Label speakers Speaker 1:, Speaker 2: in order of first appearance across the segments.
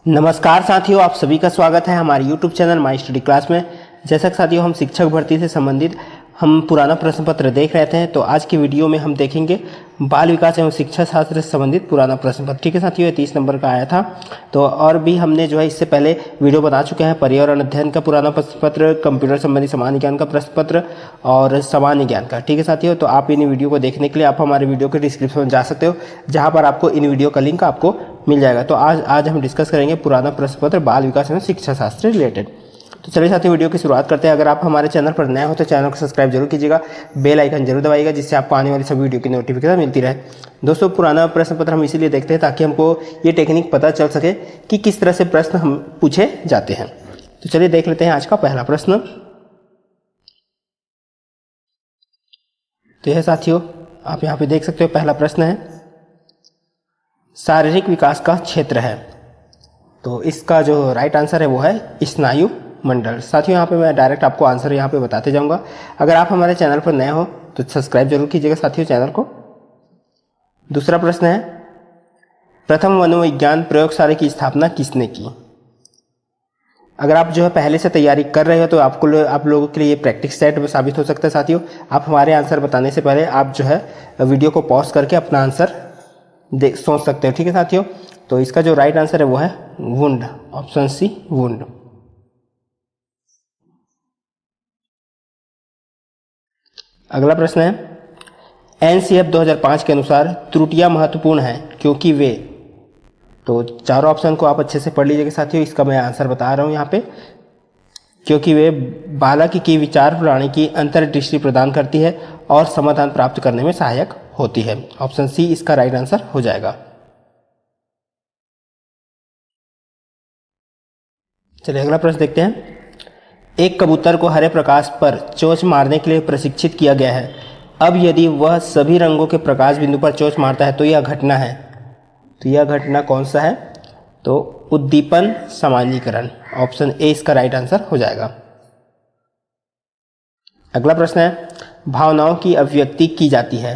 Speaker 1: नमस्कार साथियों, आप सभी का स्वागत है हमारे YouTube channel my study class में। जैसा कि साथियों हम शिक्षक भर्ती से संबंधित हम पुराना प्रश्न पत्र देख रहे थे, तो आज की वीडियो में हम देखेंगे बाल विकास एवं शिक्षा शास्त्र से संबंधित पुराना प्रश्न पत्र। ठीक है साथियों, 30 नंबर का आया था। तो और भी हमने जो है इससे पहले वीडियो बना चुके हैं पर्यावरण अध्ययन का पुराना प्रश्न पत्र, कंप्यूटर संबंधी सामान्य ज्ञान का प्रश्न पत्र और सामान्य ज्ञान का। ठीक है साथियों, तो आप इन वीडियो को देखने के लिए आप हमारे वीडियो के डिस्क्रिप्शन में जा सकते हो, जहाँ पर आपको इन वीडियो का लिंक आपको मिल जाएगा। तो आज हम डिस्कस करेंगे पुराना प्रश्न पत्र बाल विकास एवं शिक्षा शास्त्र रिलेटेड। तो चलिए साथियों वीडियो की शुरुआत करते हैं। अगर आप हमारे चैनल पर नए हो तो चैनल को सब्सक्राइब जरूर कीजिएगा, बेल आइकन जरूर दबाइएगा, जिससे आपको आने वाली सभी वीडियो की नोटिफिकेशन मिलती रहे। दोस्तों, पुराना प्रश्न पत्र हम इसीलिए देखते हैं ताकि हमको ये टेक्निक पता चल सके कि किस तरह से प्रश्न हम पूछे जाते हैं। तो चलिए देख लेते हैं आज का पहला प्रश्न। तो यह साथियों आप यहाँ पे देख सकते हो, पहला प्रश्न है शारीरिक विकास का क्षेत्र है। तो इसका जो राइट आंसर है वो है स्नायु मंडल। साथियों यहाँ पे मैं डायरेक्ट आपको आंसर यहाँ पे बताते जाऊंगा। अगर आप हमारे चैनल पर नए हो तो सब्सक्राइब जरूर कीजिएगा साथियों चैनल को। दूसरा प्रश्न है प्रथम मनोविज्ञान प्रयोगशाला की स्थापना किसने की। अगर आप जो है पहले से तैयारी कर रहे हो तो आप लोगों के लिए प्रैक्टिस सेट में साबित हो सकता है। साथियों आप हमारे आंसर बताने से पहले आप जो है वीडियो को पॉज करके अपना आंसर सोच सकते हो। ठीक है साथियों, तो इसका जो राइट आंसर है वो है वुंड, ऑप्शन सी वुंड। अगला प्रश्न है एनसीएफ 2005 के अनुसार त्रुटियां महत्वपूर्ण हैं क्योंकि वे। तो चारों ऑप्शन को आप अच्छे से पढ़ लीजिएगा साथियों। इसका मैं आंसर बता रहा हूं यहाँ पे। क्योंकि वे बालक की विचार प्रणाली की अंतर्दृष्टि प्रदान करती है और समाधान प्राप्त करने में सहायक होती है। ऑप्शन सी इसका राइट आंसर हो जाएगा। चलिए अगला प्रश्न देखते हैं। एक कबूतर को हरे प्रकाश पर चोंच मारने के लिए प्रशिक्षित किया गया है। अब यदि वह सभी रंगों के प्रकाश बिंदु पर चोंच मारता है तो यह घटना है। तो यह घटना कौन सा है? तो उद्दीपन सामान्यीकरण, ऑप्शन ए इसका राइट आंसर हो जाएगा। अगला प्रश्न है भावनाओं की अभिव्यक्ति की जाती है।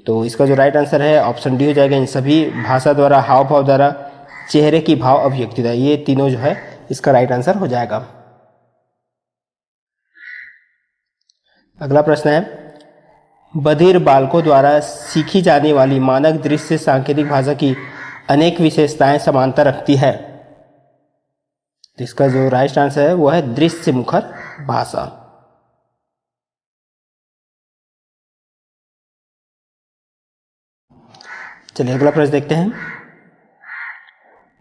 Speaker 1: तो इसका जो राइट आंसर है ऑप्शन डी हो जाएगा। इन सभी भाषा द्वारा, हाव भाव द्वारा, चेहरे की भाव अभिव्यक्ति द्वारा, ये तीनों जो है इसका राइट आंसर हो जाएगा। अगला प्रश्न है बधिर बालकों द्वारा सीखी जाने वाली मानक दृश्य सांकेतिक भाषा की अनेक विशेषताएं समानता रखती है। तो इसका जो राइट आंसर है वो है दृश्य मुखर भाषा। चलिए अगला प्रश्न देखते हैं।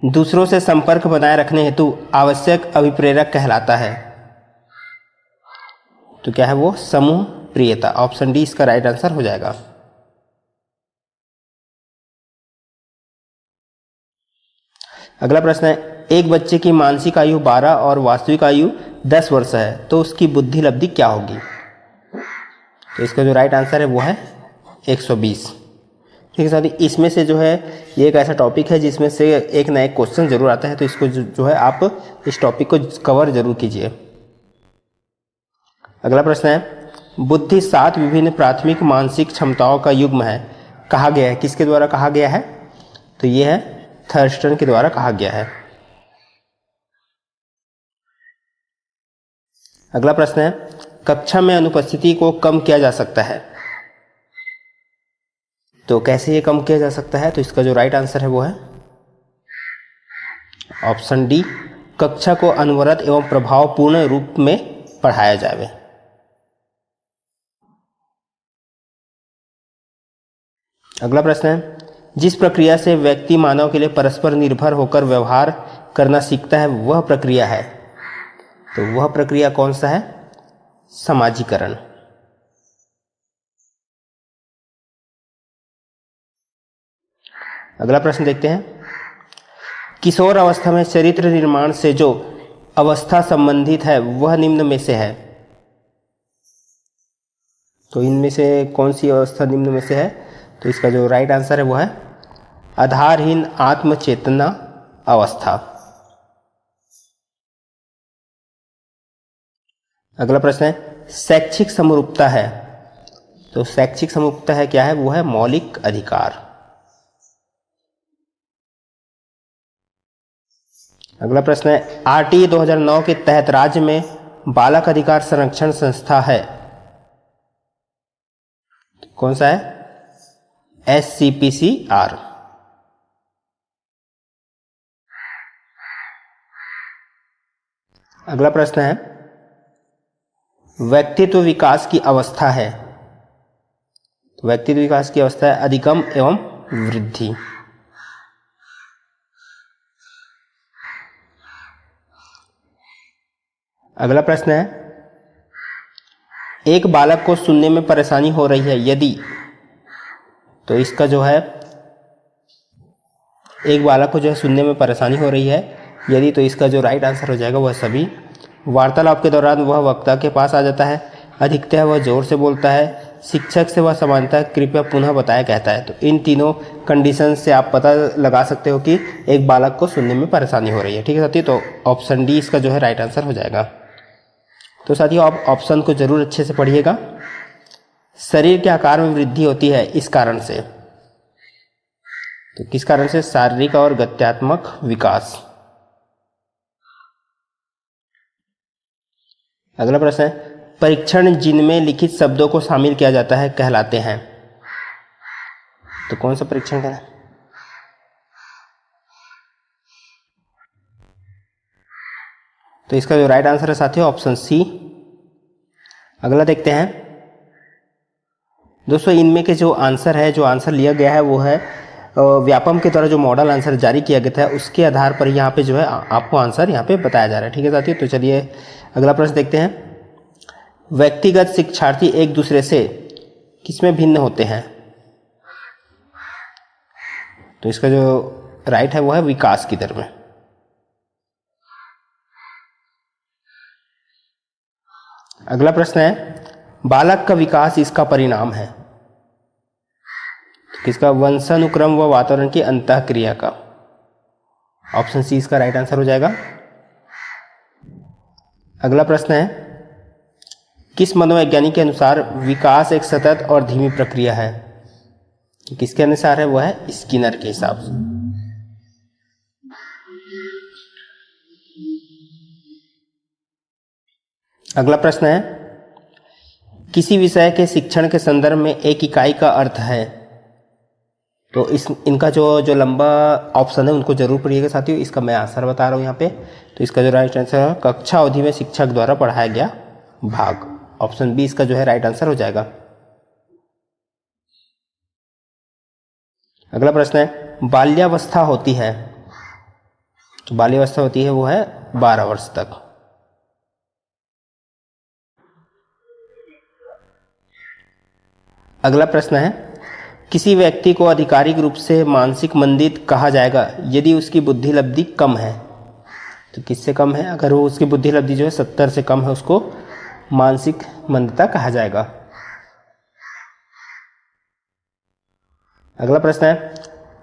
Speaker 1: दूसरों से संपर्क बनाए रखने हेतु आवश्यक अभिप्रेरक कहलाता है। तो क्या है वो? समूह प्रियता, ऑप्शन डी इसका राइट आंसर हो जाएगा। अगला प्रश्न है एक बच्चे की मानसिक आयु 12 और वास्तविक आयु 10 वर्ष है, तो उसकी बुद्धि लब्धि क्या होगी? तो इसका जो राइट आंसर है वो है 120। ठीक है साथी, इसमें से जो है ये एक ऐसा टॉपिक है जिसमें से एक ना एक क्वेश्चन जरूर आता है, तो इसको जो है आप इस टॉपिक को कवर जरूर कीजिए। अगला प्रश्न है बुद्धि 7 विभिन्न प्राथमिक मानसिक क्षमताओं का युग्म है, कहा गया है। किसके द्वारा कहा गया है? तो ये है थर्स्टन के द्वारा कहा गया है। अगला प्रश्न है कक्षा में अनुपस्थिति को कम किया जा सकता है। तो कैसे ये कम किया जा सकता है? तो इसका जो राइट आंसर है वो है ऑप्शन डी, कक्षा को अनवरत एवं प्रभावपूर्ण रूप में पढ़ाया जाए। अगला प्रश्न है जिस प्रक्रिया से व्यक्ति मानव के लिए परस्पर निर्भर होकर व्यवहार करना सीखता है वह प्रक्रिया है। तो वह प्रक्रिया कौन सा है? समाजीकरण। अगला प्रश्न देखते हैं किशोर अवस्था में चरित्र निर्माण से जो अवस्था संबंधित है वह निम्न में से है। तो इनमें से कौन सी अवस्था निम्न में से है? तो इसका जो राइट आंसर है वो है आधारहीन आत्मचेतना अवस्था। अगला प्रश्न है शैक्षिक समरूपता है। तो शैक्षिक समरूपता है क्या है? वो है मौलिक अधिकार। अगला प्रश्न है, आरटीई 2009 के तहत राज्य में बालक अधिकार संरक्षण संस्था है, कौन सा है? SCPCR। अगला प्रश्न है, व्यक्तित्व विकास की अवस्था है, व्यक्तित्व विकास की अवस्था है अधिगम एवं वृद्धि। अगला प्रश्न है, एक बालक को सुनने में परेशानी हो रही है यदि, तो इसका जो है, एक बालक को जो है सुनने में परेशानी हो रही है यदि, तो इसका जो राइट आंसर हो जाएगा वह सभी। वार्तालाप के दौरान वह वक्ता के पास आ जाता है, अधिकतः वह जोर से बोलता है, शिक्षक से वह समानता कृपया पुनः बताया कहता है। तो इन तीनों कंडीशन से आप पता लगा सकते हो कि एक बालक को सुनने में परेशानी हो रही है। ठीक है साथियों, तो ऑप्शन डी इसका जो है राइट आंसर हो जाएगा। तो साथियों आप ऑप्शन को जरूर अच्छे से पढ़िएगा। शरीर के आकार में वृद्धि होती है इस कारण से, तो किस कारण से? शारीरिक और गत्यात्मक विकास। अगला प्रश्न है, परीक्षण जिनमें लिखित शब्दों को शामिल किया जाता है कहलाते हैं, तो कौन सा परीक्षण है? तो इसका जो राइट आंसर है साथियों ऑप्शन सी। अगला देखते हैं दोस्तों, इनमें के जो आंसर है, जो आंसर लिया गया है वो है व्यापम के द्वारा जो मॉडल आंसर जारी किया गया था उसके आधार पर यहाँ पे जो है आपको आंसर यहाँ पे बताया जा रहा है। ठीक है साथियों, तो चलिए अगला प्रश्न देखते हैं। व्यक्तिगत शिक्षार्थी एक दूसरे से किसमें भिन्न होते हैं? तो इसका जो राइट है वो है विकास की दर में। अगला प्रश्न है, बालक का विकास इसका परिणाम है, किसका? वंशानुक्रम व वातावरण की अंतःक्रिया का। ऑप्शन सी इसका राइट आंसर हो जाएगा। अगला प्रश्न है, किस मनोवैज्ञानिक के अनुसार विकास एक सतत और धीमी प्रक्रिया है? किसके अनुसार है? वो है स्किनर के हिसाब से। अगला प्रश्न है, किसी विषय के शिक्षण के संदर्भ में एक इकाई का अर्थ है, तो इनका जो लंबा ऑप्शन है उनको जरूर पढ़िएगा साथियों। इसका मैं आंसर बता रहा हूँ यहाँ पे। तो इसका जो राइट आंसर है कक्षा अवधि में शिक्षक द्वारा पढ़ाया गया भाग। ऑप्शन बी इसका जो है राइट आंसर हो जाएगा। अगला प्रश्न है, बाल्यावस्था होती है, तो बाल्यावस्था होती है वो है 12 वर्ष तक। अगला प्रश्न है, किसी व्यक्ति को आधिकारिक रूप से मानसिक मंदित कहा जाएगा यदि उसकी बुद्धि लब्धि कम है, तो किससे कम है? अगर वो उसकी बुद्धि लब्धि जो है 70 से कम है उसको मानसिक मंदता कहा जाएगा। अगला प्रश्न है,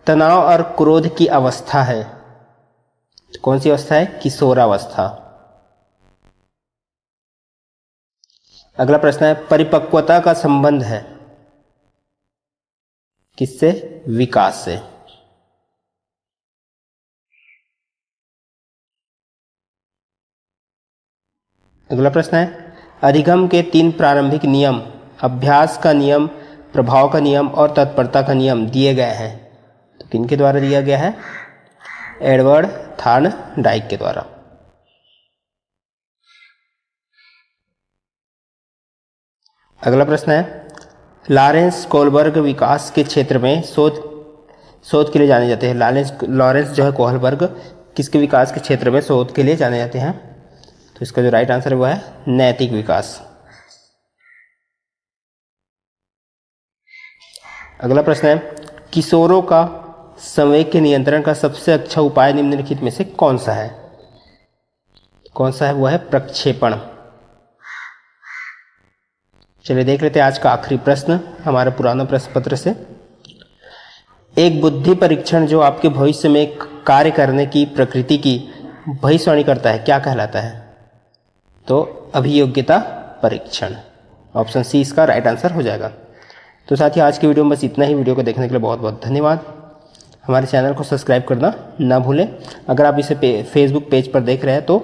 Speaker 1: तनाव और क्रोध की अवस्था है, तो कौन सी अवस्था है? किशोरावस्था। अगला प्रश्न है, परिपक्वता का संबंध है किससे? विकास से। अगला प्रश्न है, अधिगम के 3 प्रारंभिक नियम अभ्यास का नियम, प्रभाव का नियम और तत्परता का नियम दिए गए हैं, तो किनके द्वारा दिया गया है? एडवर्ड थॉर्नडाइक के द्वारा। अगला प्रश्न है, लॉरेंस कोहलबर्ग विकास के क्षेत्र में शोध के लिए जाने जाते हैं। लॉरेंस जो है कोहलबर्ग किसके विकास के क्षेत्र में शोध के लिए जाने जाते हैं? तो इसका जो राइट आंसर है वो है नैतिक विकास। अगला प्रश्न है, किशोरों का संवेग के नियंत्रण का सबसे अच्छा उपाय निम्नलिखित में से कौन सा है? कौन सा है? वो है प्रक्षेपण। चलिए देख लेते हैं आज का आखिरी प्रश्न हमारे पुराना प्रश्न पत्र से। एक बुद्धि परीक्षण जो आपके भविष्य में कार्य करने की प्रकृति की भविष्यवाणी करता है क्या कहलाता है? तो अभियोग्यता परीक्षण। ऑप्शन सी इसका राइट आंसर हो जाएगा। तो साथियों आज की वीडियो में बस इतना ही। वीडियो को देखने के लिए बहुत बहुत धन्यवाद। हमारे चैनल को सब्सक्राइब करना ना भूलें। अगर आप इसे फेसबुक पेज पर देख रहे हैं तो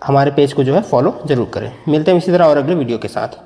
Speaker 1: हमारे पेज को जो है फॉलो ज़रूर करें। मिलते हैं इसी तरह और अगले वीडियो के साथ।